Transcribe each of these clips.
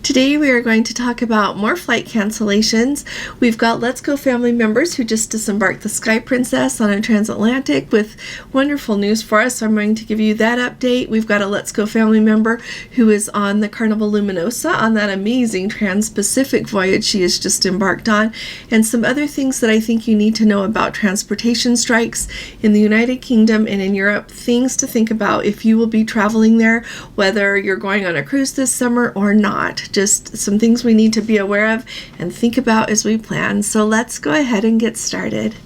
Today we are going to talk about more flight cancellations. We've got Let's Go family members who just disembarked the Sky Princess on a transatlantic with wonderful news for us. So I'm going to give you that update. We've got a Let's Go family member who is on the Carnival Luminosa on that amazing Trans-Pacific voyage she has just embarked on, and some other things that I think you need to know about transportation strikes in the United Kingdom and in Europe, things to think about if you will be traveling there, whether you're going on a cruise this summer or not. Just some things we need to be aware of and think about as we plan. So let's go ahead and get started.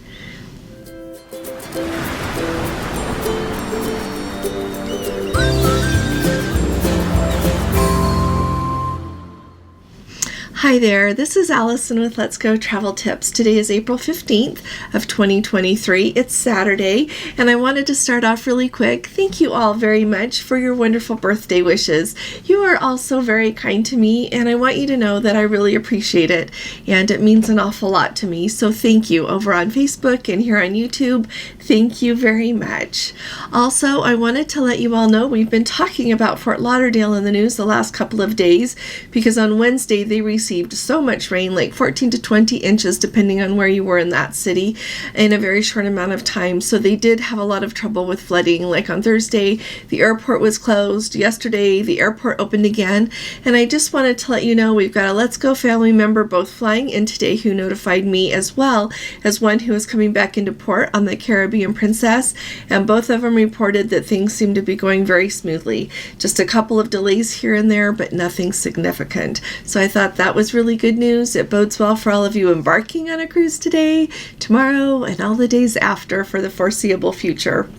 Hi there, this is Allison with Let's Go Travel Tips. Today is April 15th of 2023. It's Saturday, and I wanted to start off really quick. Thank you all very much for your wonderful birthday wishes. You are all so very kind to me, and I want you to know that I really appreciate it, and it means an awful lot to me. So thank you over on Facebook and here on YouTube. Thank you very much. Also, I wanted to let you all know we've been talking about Fort Lauderdale in the news the last couple of days because on Wednesday they received so much rain, like 14 to 20 inches depending on where you were in that city in a very short amount of time. So they did have a lot of trouble with flooding. Like on Thursday, the airport was closed. Yesterday, the airport opened again. And I just wanted to let you know we've got a Let's Go family member both flying in today who notified me, as well as one who is coming back into port on the Caribbean Princess. And both of them reported that things seem to be going very smoothly. Just a couple of delays here and there, but nothing significant. So I thought that was really good news. It bodes well for all of you embarking on a cruise today, tomorrow, and all the days after for the foreseeable future.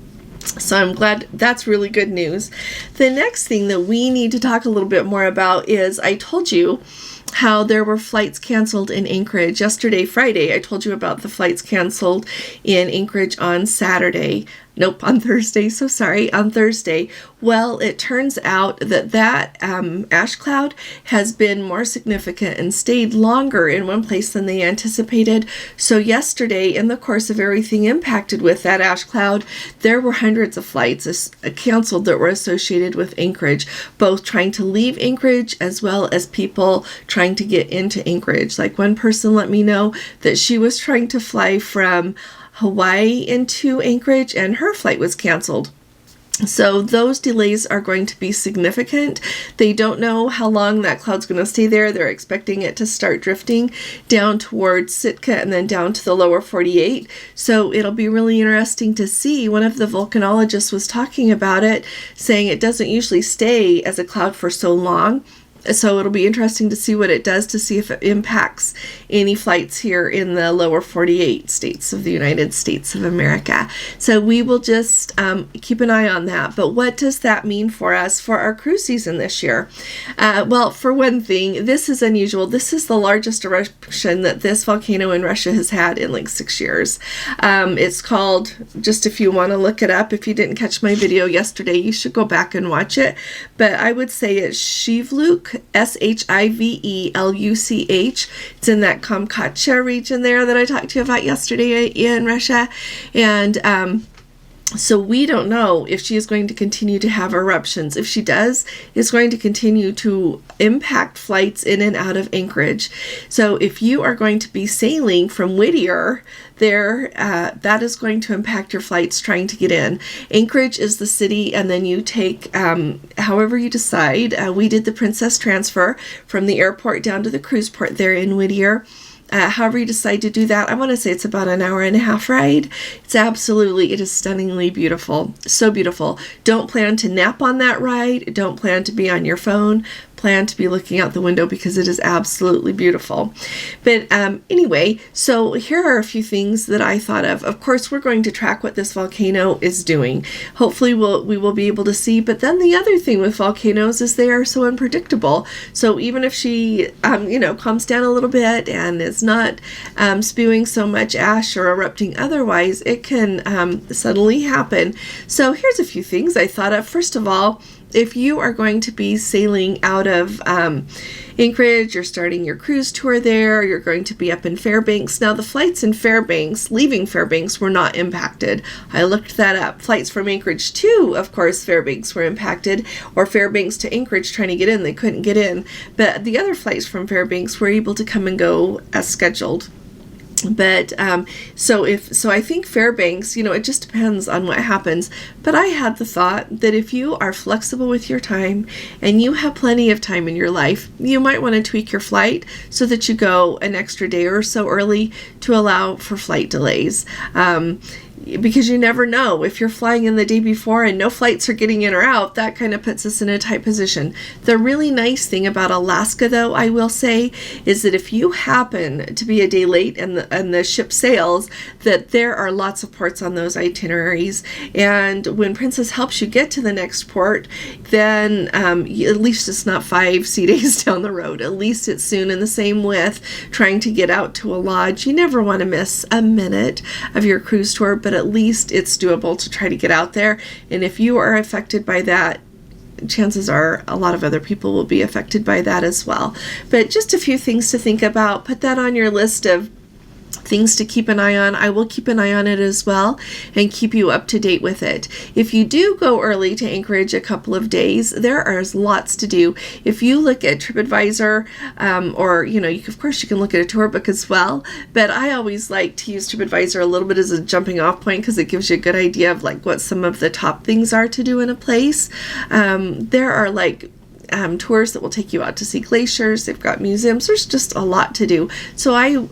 So I'm glad that's really good news. The next thing that we need to talk a little bit more about is I told you how there were flights canceled in Anchorage. Yesterday, Friday, I told you about the flights canceled in Anchorage on Saturday. Nope, on Thursday. So sorry, on Thursday. Well, it turns out that ash cloud has been more significant and stayed longer in one place than they anticipated. So yesterday, in the course of everything impacted with that ash cloud, there were hundreds of flights canceled that were associated with Anchorage, both trying to leave Anchorage as well as people trying to get into Anchorage. Like one person let me know that she was trying to fly from Hawaii into Anchorage and her flight was canceled. So those delays are going to be significant. They don't know how long that cloud's going to stay there. They're expecting it to start drifting down towards Sitka and then down to the lower 48. So it'll be really interesting to see. One of the volcanologists was talking about it, saying it doesn't usually stay as a cloud for so long. So it'll be interesting to see what it does, to see if it impacts any flights here in the lower 48 states of the United States of America. So we will just keep an eye on that. But what does that mean for us for our cruise season this year? Well, for one thing, this is unusual. This is the largest eruption that this volcano in Russia has had in like 6 years. It's called, just if you want to look it up, if you didn't catch my video yesterday, you should go back and watch it. But I would say it's Shivluk, Shiveluch. It's in that Kamchatka region there that I talked to you about yesterday in Russia. And so we don't know if she is going to continue to have eruptions. If she does, it's going to continue to impact flights in and out of Anchorage. So if you are going to be sailing from Whittier there, that is going to impact your flights trying to get in. Anchorage is the city, and then you take however you decide. We did the Princess transfer from the airport down to the cruise port there in Whittier. However you decide to do that, I want to say it's about an hour and a half ride. It is stunningly beautiful. So beautiful. Don't plan to nap on that ride. Don't plan to be on your phone. Plan to be looking out the window because it is absolutely beautiful. But anyway, so here are a few things that I thought of. Of course, we're going to track what this volcano is doing. Hopefully we will be able to see. But then the other thing with volcanoes is they are so unpredictable. So even if she, calms down a little bit and is not spewing so much ash or erupting otherwise, it can suddenly happen. So here's a few things I thought of. First of all, if you are going to be sailing out of Anchorage, you're starting your cruise tour there, you're going to be up in Fairbanks. Now, the flights in Fairbanks, leaving Fairbanks, were not impacted. I looked that up. Flights from Anchorage to, of course, Fairbanks were impacted, or Fairbanks to Anchorage trying to get in, they couldn't get in. But the other flights from Fairbanks were able to come and go as scheduled. But so I think Fairbanks, it just depends on what happens. But I had the thought that if you are flexible with your time and you have plenty of time in your life, you might want to tweak your flight so that you go an extra day or so early to allow for flight delays. Because you never know. If you're flying in the day before and no flights are getting in or out, that kind of puts us in a tight position. The really nice thing about Alaska, though, I will say, is that if you happen to be a day late and the ship sails, that there are lots of ports on those itineraries. And when Princess helps you get to the next port, then at least it's not 5 sea days down the road. At least it's soon. And the same with trying to get out to a lodge. You never want to miss a minute of your cruise tour, but at least it's doable to try to get out there. And if you are affected by that, chances are a lot of other people will be affected by that as well. But just a few things to think about. Put that on your list of things to keep an eye on. I will keep an eye on it as well and keep you up to date with it. If you do go early to Anchorage a couple of days, there is lots to do. If you look at TripAdvisor, or of course you can look at a tour book as well, but I always like to use TripAdvisor a little bit as a jumping off point because it gives you a good idea of what some of the top things are to do in a place. There are tours that will take you out to see glaciers. They've got museums. There's just a lot to do. So I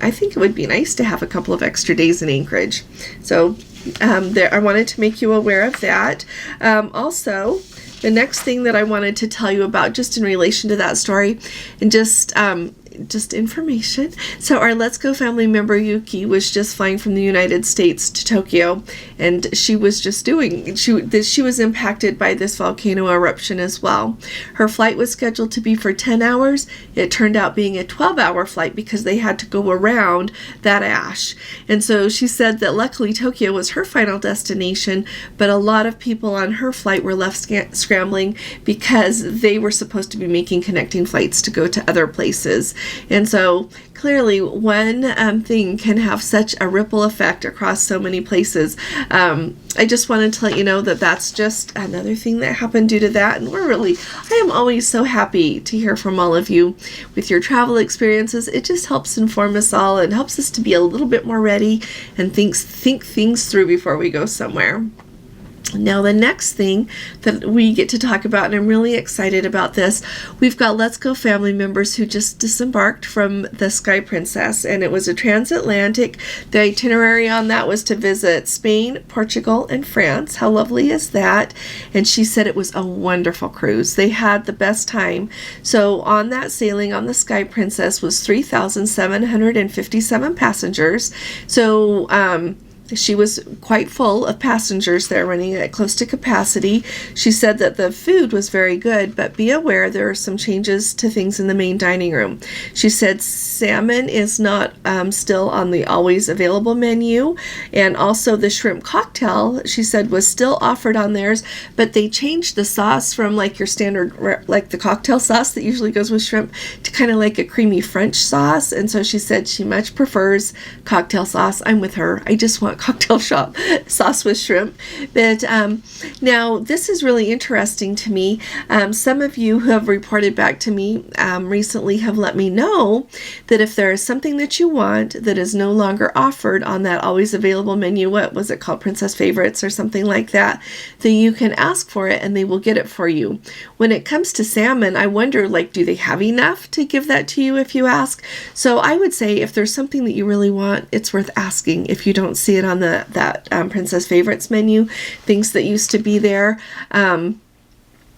think it would be nice to have a couple of extra days in Anchorage. So I wanted to make you aware of that. Also, the next thing that I wanted to tell you about, just in relation to that story, and just information. So our Let's Go family member Yuki was just flying from the United States to Tokyo, and she was impacted by this volcano eruption as well. Her flight was scheduled to be for 10 hours. It turned out being a 12-hour flight because they had to go around that ash. And so she said that luckily Tokyo was her final destination, but a lot of people on her flight were left scrambling because they were supposed to be making connecting flights to go to other places. And so clearly one thing can have such a ripple effect across so many places. I just wanted to let you know that that's just another thing that happened due to that. And I am always so happy to hear from all of you with your travel experiences. It just helps inform us all and helps us to be a little bit more ready and think things through before we go somewhere. Now, the next thing that we get to talk about, and I'm really excited about this, we've got Let's Go family members who just disembarked from the Sky Princess, and it was a transatlantic. The itinerary on that was to visit Spain, Portugal, and France. How lovely is that? And she said it was a wonderful cruise. They had the best time. So on that sailing on the Sky Princess was 3,757 passengers. So, she was quite full of passengers there, running at close to capacity. She said that the food was very good, but be aware there are some changes to things in the main dining room. She said salmon is not still on the always available menu, and also the shrimp cocktail, she said, was still offered on theirs, but they changed the sauce from your standard, the cocktail sauce that usually goes with shrimp, to kind of like a creamy French sauce. And so she said she much prefers cocktail sauce. I'm with her. I just want cocktail sauce with shrimp. But now this is really interesting to me. Some of you who have reported back to me recently have let me know that if there is something that you want that is no longer offered on that always available menu, what was it called, Princess Favorites or something like that, then you can ask for it and they will get it for you. When it comes to salmon, I wonder, do they have enough to give that to you if you ask? So I would say if there's something that you really want, it's worth asking if you don't see it on that Princess Favorites menu, things that used to be there.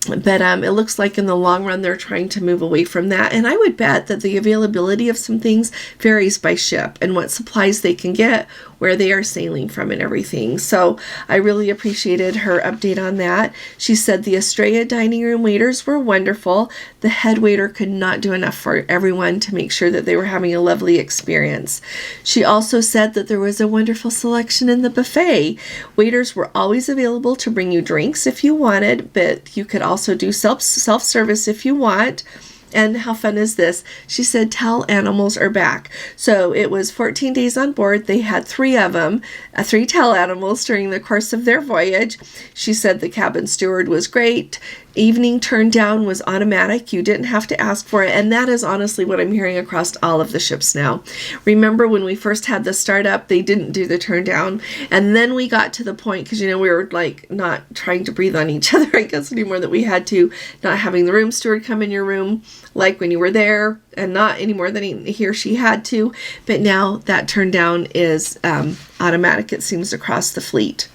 But it looks like in the long run they're trying to move away from that. And I would bet that the availability of some things varies by ship and what supplies they can get where they are sailing from and everything. So I really appreciated her update on that. She said the Estrella dining room waiters were wonderful. The head waiter could not do enough for everyone to make sure that they were having a lovely experience. She also said that there was a wonderful selection in the buffet. Waiters were always available to bring you drinks if you wanted, but you could also do self-service if you want. And how fun is this? She said towel animals are back. So it was 14 days on board. They had 3 of them, 3 towel animals during the course of their voyage. She said the cabin steward was great. Evening turn down was automatic. You didn't have to ask for it. And that is honestly what I'm hearing across all of the ships now. Remember when we first had the startup, they didn't do the turn down. And then we got to the point, because, we were like not trying to breathe on each other, I guess, anymore, that we had to, not having the room steward come in your room like when you were there, and not any more than he or she had to. But now that turn down is automatic, it seems, across the fleet.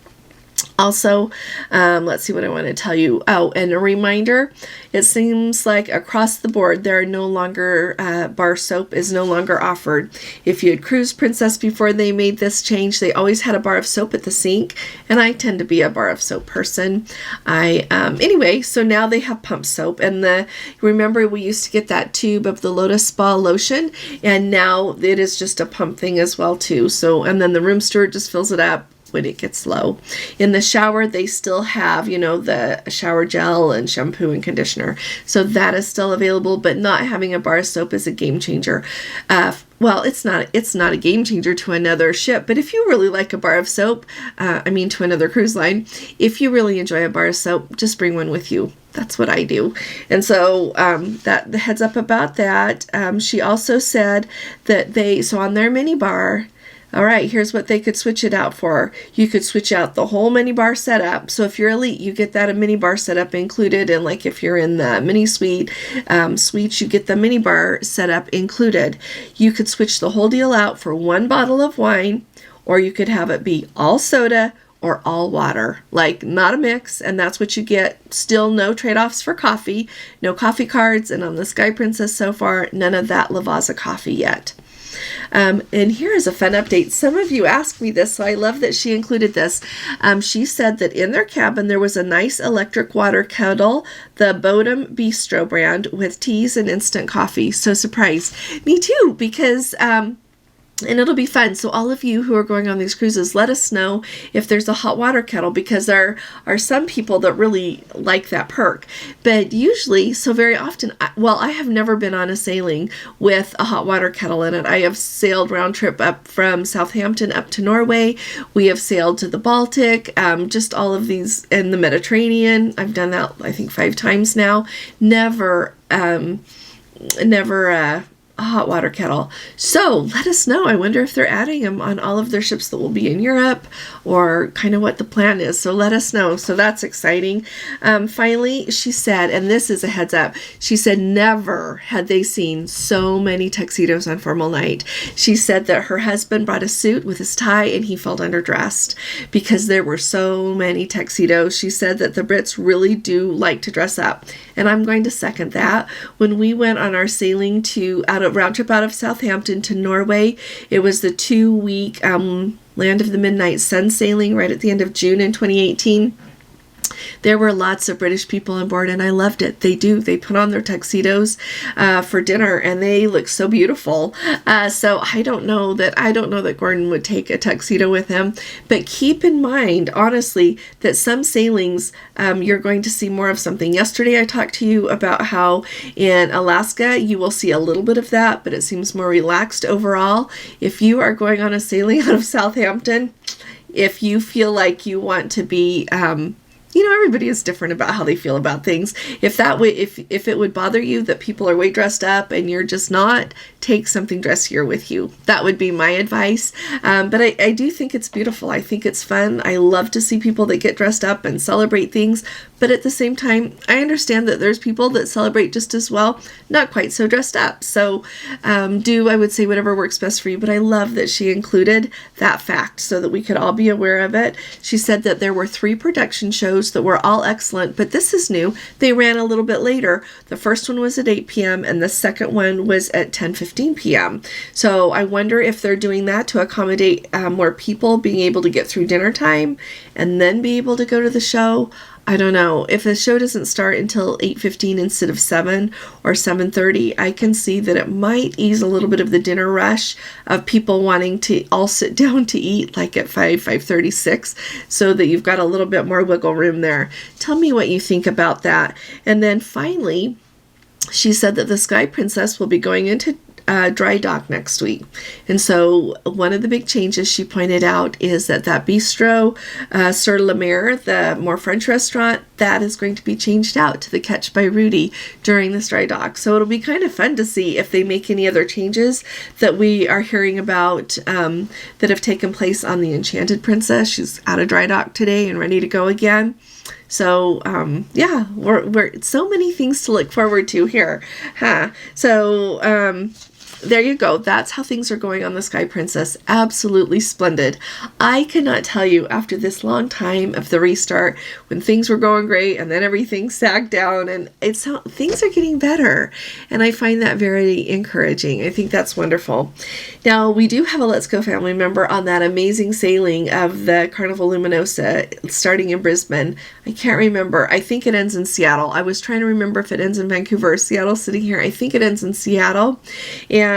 Also, let's see what I want to tell you. Oh, and a reminder, it seems like across the board, there are no longer, bar soap is no longer offered. If you had cruised Princess before they made this change, they always had a bar of soap at the sink, and I tend to be a bar of soap person. Anyway, so now they have pump soap, and remember we used to get that tube of the Lotus Spa lotion, and now it is just a pump thing as well too. So, and then the room steward just fills it up when it gets low. In the shower, they still have, the shower gel and shampoo and conditioner. So that is still available, but not having a bar of soap is a game changer. Well, it's not a game changer to another ship, but if you really like a bar of soap, to another cruise line, if you really enjoy a bar of soap, just bring one with you. That's what I do. And so that the heads up about that. She also said that so on their mini bar, all right, here's what they could switch it out for. You could switch out the whole mini bar setup. So if you're elite, you get that a mini bar setup included. And like if you're in the mini suites, you get the mini bar setup included. You could switch the whole deal out for 1 bottle of wine, or you could have it be all soda or all water, like not a mix. And that's what you get. Still no trade-offs for coffee, no coffee cards. And on the Sky Princess so far, none of that Lavazza coffee yet. And here is a fun update. Some of you asked me this, so I love that she included this. She said that in their cabin there was a nice electric water kettle, the Bodum Bistro brand, with teas and instant coffee. So surprised. Me too, because and it'll be fun. So all of you who are going on these cruises, let us know if there's a hot water kettle, because there are some people that really like that perk. But usually, so very often, I have never been on a sailing with a hot water kettle in it. I have sailed round trip up from Southampton up to Norway. We have sailed to the Baltic, just all of these in the Mediterranean. I've done that, I think, 5 times now. Never a hot water kettle. So let us know. I wonder if they're adding them on all of their ships that will be in Europe, or kind of what the plan is. So let us know. So that's exciting. Finally, she said, and this is a heads up, she said never had they seen so many tuxedos on formal night. She said that her husband brought a suit with his tie and he felt underdressed because there were so many tuxedos. She said that the Brits really do like to dress up. And I'm going to second that. When we went on our sailing round trip out of Southampton to Norway, it was the 2-week Land of the Midnight Sun sailing right at the end of June in 2018. There were lots of British people on board, and I loved it. They put on their tuxedos for dinner, and they look so beautiful. So I don't know that Gordon would take a tuxedo with him, but keep in mind, honestly, that some sailings you're going to see more of something. Yesterday I talked to you about how in Alaska you will see a little bit of that, but it seems more relaxed overall. If you are going on a sailing out of Southampton, if you feel like you want to be everybody is different about how they feel about things. If it would bother you that people are way dressed up and you're just not, take something dressier with you. That would be my advice. But I do think it's beautiful. I think it's fun. I love to see people that get dressed up and celebrate things, but But at the same time, I understand that there's people that celebrate just as well, not quite so dressed up. So do, I would say, whatever works best for you. But I love that she included that fact so that we could all be aware of it. She said that there were 3 production shows that were all excellent, but this is new. They ran a little bit later. The first one was at 8 p.m. and the second one was at 10:15 p.m. So I wonder if they're doing that to accommodate more people being able to get through dinner time and then be able to go to the show. I don't know. If the show doesn't start until 8:15 instead of 7 or 7:30, I can see that it might ease a little bit of the dinner rush of people wanting to all sit down to eat like at 5:36, so that you've got a little bit more wiggle room there. Tell me what you think about that. And then finally, she said that the Sky Princess will be going into dry dock next week. And so one of the big changes she pointed out is that Bistro Sur la Mer, the more French restaurant, that is going to be changed out to the Catch by Rudy during this dry dock. So it'll be kind of fun to see if they make any other changes that we are hearing about that have taken place on the Enchanted Princess. She's out of dry dock today and ready to go again. So, yeah, we're so many things to look forward to here, huh? So, there you go. That's how things are going on the Sky Princess. Absolutely splendid. I cannot tell you, after this long time of the restart, when things were going great and then everything sagged down, and things are getting better. And I find that very encouraging. I think that's wonderful. Now, we do have a Let's Go family member on that amazing sailing of the Carnival Luminosa starting in Brisbane. I can't remember. I think it ends in Seattle. I was trying to remember if it ends in Vancouver or Seattle sitting here. I think it ends in Seattle. And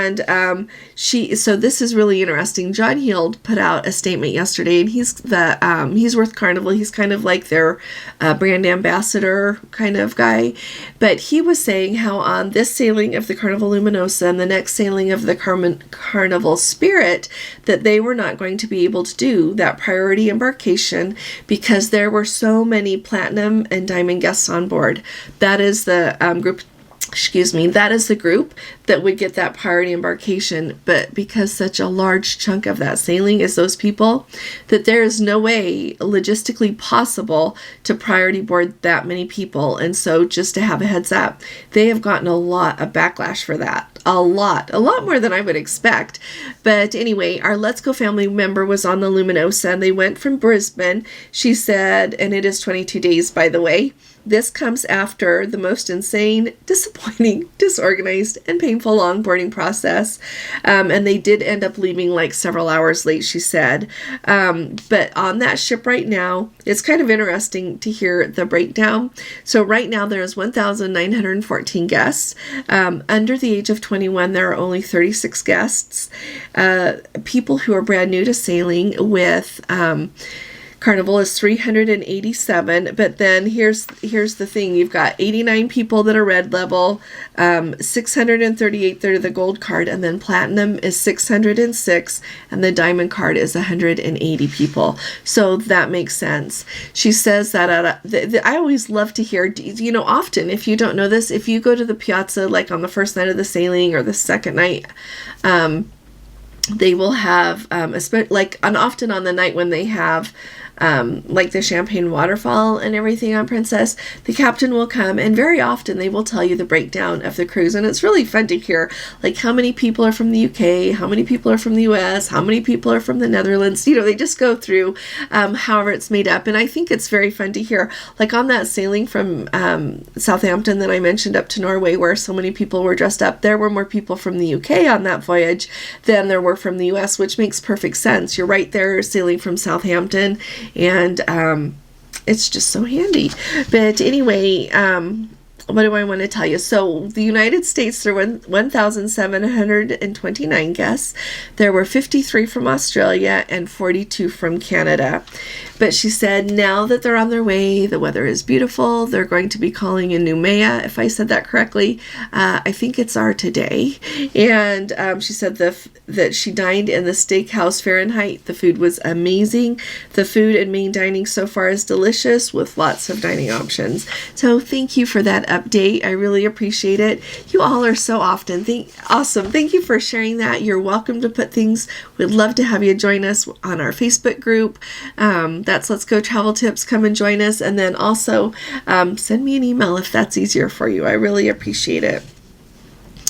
so this is really interesting. John Heald put out a statement yesterday, and he's with Carnival. He's kind of like their brand ambassador kind of guy. But he was saying how on this sailing of the Carnival Luminosa and the next sailing of the Carnival Spirit, that they were not going to be able to do that priority embarkation because there were so many platinum and diamond guests on board. That is the group that would get that priority embarkation. But because such a large chunk of that sailing is those people, that there is no way logistically possible to priority board that many people. And so just to have a heads up, they have gotten a lot of backlash for that. A lot more than I would expect. But anyway, our Let's Go family member was on the Luminosa, and they went from Brisbane, she said, and it is 22 days, by the way. This comes after the most insane, disappointing, disorganized, and painful onboarding process. And they did end up leaving like several hours late, she said. But on that ship right now, it's kind of interesting to hear the breakdown. So right now there's 1,914 guests. Under the age of 21, there are only 36 guests. People who are brand new to sailing with Carnival is 387, but then here's the thing. You've got 89 people that are red level, 638 that are the gold card, and then platinum is 606, and the diamond card is 180 people. So that makes sense. She says that I always love to hear, often, if you don't know this, if you go to the piazza, like on the first night of the sailing or the second night, they will have, often on the night when they have like the champagne waterfall and everything on Princess, the captain will come, and very often they will tell you the breakdown of the cruise. And it's really fun to hear, like, how many people are from the UK, how many people are from the US, how many people are from the Netherlands. They just go through however it's made up. And I think it's very fun to hear, like on that sailing from Southampton that I mentioned up to Norway, where so many people were dressed up, there were more people from the UK on that voyage than there were from the US, which makes perfect sense. You're right there sailing from Southampton, and it's just so handy. But anyway, what do I want to tell you? So the United States, there were 1,729 guests. There were 53 from Australia and 42 from Canada. But she said now that they're on their way, the weather is beautiful. They're going to be calling in Noumea, if I said that correctly. I think it's our today. And she said that she dined in the Steakhouse Fahrenheit. The food was amazing. The food and main dining so far is delicious with lots of dining options. So thank you for that update. I really appreciate it. You all are so awesome. Thank you for sharing that. You're welcome to put things. We'd love to have you join us on our Facebook group. That's Let's Go Travel Tips. Come and join us. And then also send me an email if that's easier for you. I really appreciate it.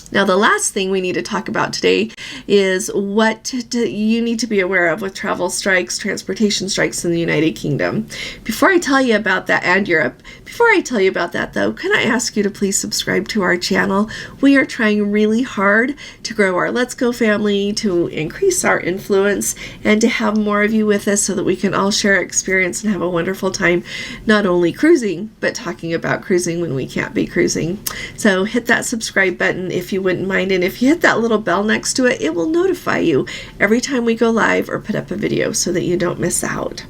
Now, the last thing we need to talk about today is what you need to be aware of with travel strikes, transportation strikes in the United Kingdom. Before I tell you about that, and Europe, before I tell you about that though, can I ask you to please subscribe to our channel? We are trying really hard to grow our Let's Go family, to increase our influence, and to have more of you with us so that we can all share our experience and have a wonderful time, not only cruising, but talking about cruising when we can't be cruising. So hit that subscribe button if you wouldn't mind, and if you hit that little bell next to it, it will notify you every time we go live or put up a video so that you don't miss out.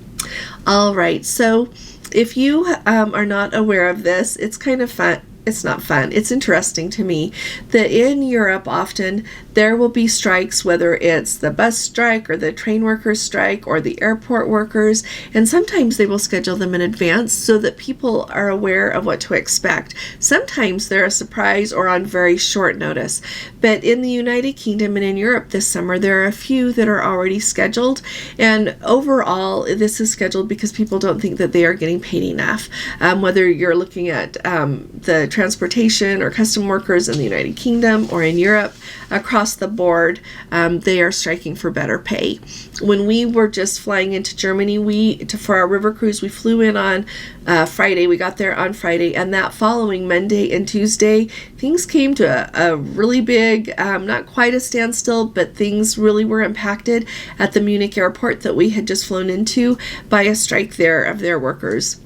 All right, so if you are not aware of this, it's kind of fun. It's not fun. It's interesting to me that in Europe often there will be strikes, whether it's the bus strike or the train workers strike or the airport workers, and sometimes they will schedule them in advance so that people are aware of what to expect. Sometimes they're a surprise or on very short notice. But in the United Kingdom and in Europe this summer, there are a few that are already scheduled, and overall this is scheduled because people don't think that they are getting paid enough. Whether you're looking at the transportation or custom workers in the United Kingdom or in Europe, across the board, they are striking for better pay. When we were just flying into Germany, for our river cruise, we flew in on Friday. We got there on Friday, and that following Monday and Tuesday, things came to a really big, not quite a standstill, but things really were impacted at the Munich airport that we had just flown into by a strike there of their workers.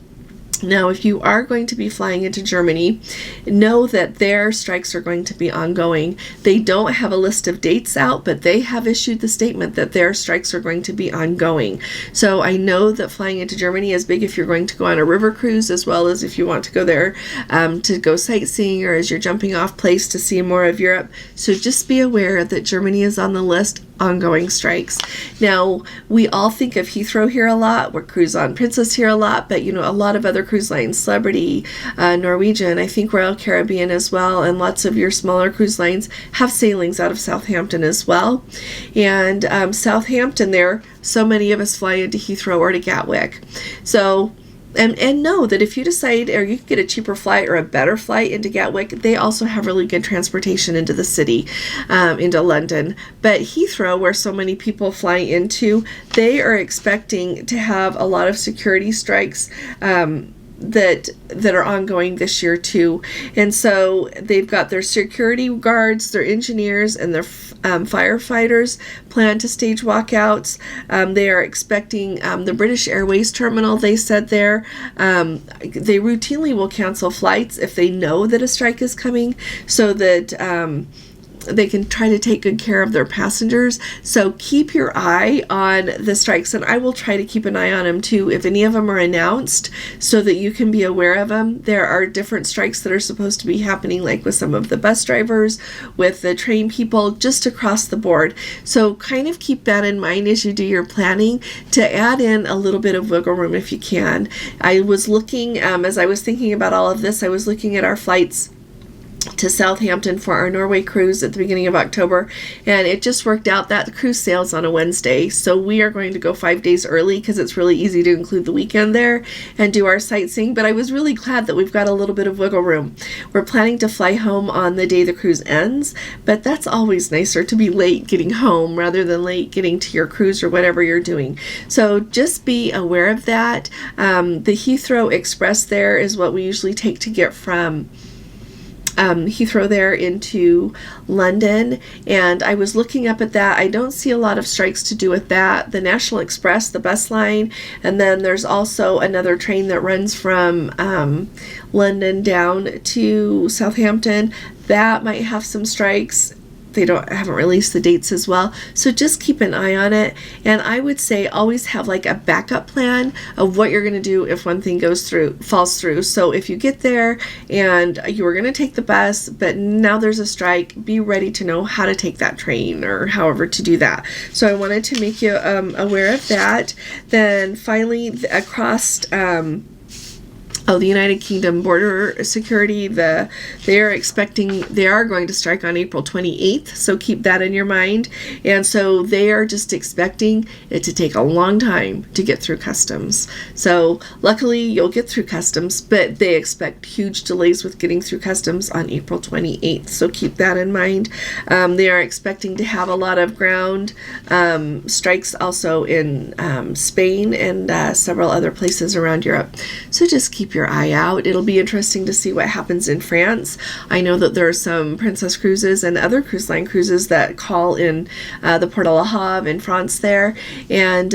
Now, if you are going to be flying into Germany, know that their strikes are going to be ongoing. They don't have a list of dates out, but they have issued the statement that their strikes are going to be ongoing. So I know that flying into Germany is big if you're going to go on a river cruise, as well as if you want to go there to go sightseeing, or as you're jumping off place to see more of Europe. So just be aware that Germany is on the list. Ongoing strikes. Now, we all think of Heathrow here a lot. We're Cruise on Princess here a lot, but a lot of other cruise lines, Celebrity, Norwegian, I think Royal Caribbean as well, and lots of your smaller cruise lines have sailings out of Southampton as well. And Southampton there, so many of us fly into Heathrow or to Gatwick. So And know that if you decide, or you can get a cheaper flight or a better flight into Gatwick, they also have really good transportation into the city, into London. But Heathrow, where so many people fly into, they are expecting to have a lot of security strikes that are ongoing this year too. And so they've got their security guards, their engineers, and their firefighters plan to stage walkouts. They are expecting the British Airways terminal, they said there, they routinely will cancel flights if they know that a strike is coming, so that they can try to take good care of their passengers. So keep your eye on the strikes, and I will try to keep an eye on them too if any of them are announced, so that you can be aware of them. There are different strikes that are supposed to be happening, like with some of the bus drivers, with the train people, just across the board. So kind of keep that in mind as you do your planning, to add in a little bit of wiggle room if you can. I was looking, as I was thinking about all of this, I was looking at our flights to Southampton for our Norway cruise at the beginning of October, and it just worked out that the cruise sails on a Wednesday, so we are going to go 5 days early because it's really easy to include the weekend there and do our sightseeing. But I was really glad that we've got a little bit of wiggle room. We're planning to fly home on the day the cruise ends, but that's always nicer to be late getting home rather than late getting to your cruise or whatever you're doing. So just be aware of that. The Heathrow Express there is what we usually take to get from Heathrow there into London, and I was looking up at that. I don't see a lot of strikes to do with that. The National Express, the bus line, and then there's also another train that runs from London down to Southampton. That might have some strikes. They haven't released the dates as well, so just keep an eye on it. And I would say always have like a backup plan of what you're going to do if one thing falls through. So if you get there and you were going to take the bus, but now there's a strike, be ready to know how to take that train or however to do that. So I wanted to make you aware of that. Then finally, across the United Kingdom Border Security, they are going to strike on April 28th, so keep that in your mind. And so they are just expecting it to take a long time to get through customs. So luckily you'll get through customs, but they expect huge delays with getting through customs on April 28th, so keep that in mind. They are expecting to have a lot of ground strikes also in Spain and several other places around Europe. So just keep your eye out. It'll be interesting to see what happens in France. I know that there are some Princess cruises and other cruise line cruises that call in the Port of Le Havre in France there, and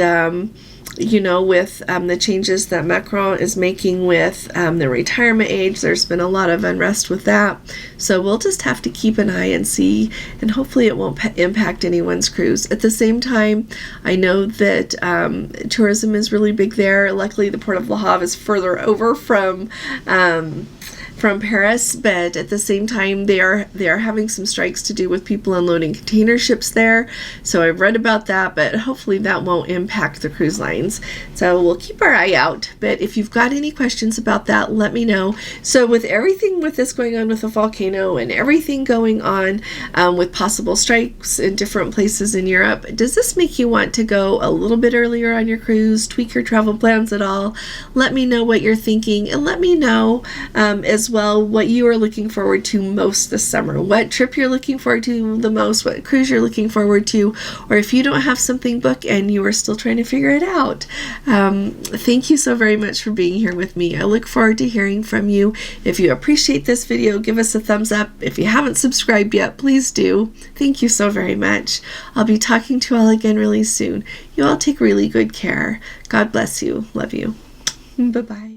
with the changes that Macron is making with the retirement age, there's been a lot of unrest with that. So we'll just have to keep an eye and see, and hopefully it won't impact anyone's cruise. At the same time, I know that tourism is really big there. Luckily, the Port of Le Havre is further over from Paris, but at the same time they are having some strikes to do with people unloading container ships there. So I've read about that, but hopefully that won't impact the cruise lines. So we'll keep our eye out. But if you've got any questions about that, let me know. So with everything with this going on with the volcano and everything going on with possible strikes in different places in Europe, does this make you want to go a little bit earlier on your cruise, tweak your travel plans at all? Let me know what you're thinking, and let me know as well what you are looking forward to most this summer, what trip you're looking forward to the most, what cruise you're looking forward to, or if you don't have something booked and you are still trying to figure it out. Thank you so very much for being here with me. I look forward to hearing from you. If you appreciate this video, give us a thumbs up. If you haven't subscribed yet, please do. Thank you so very much. I'll be talking to you all again really soon. You all take really good care. God bless you. Love you. Bye-bye.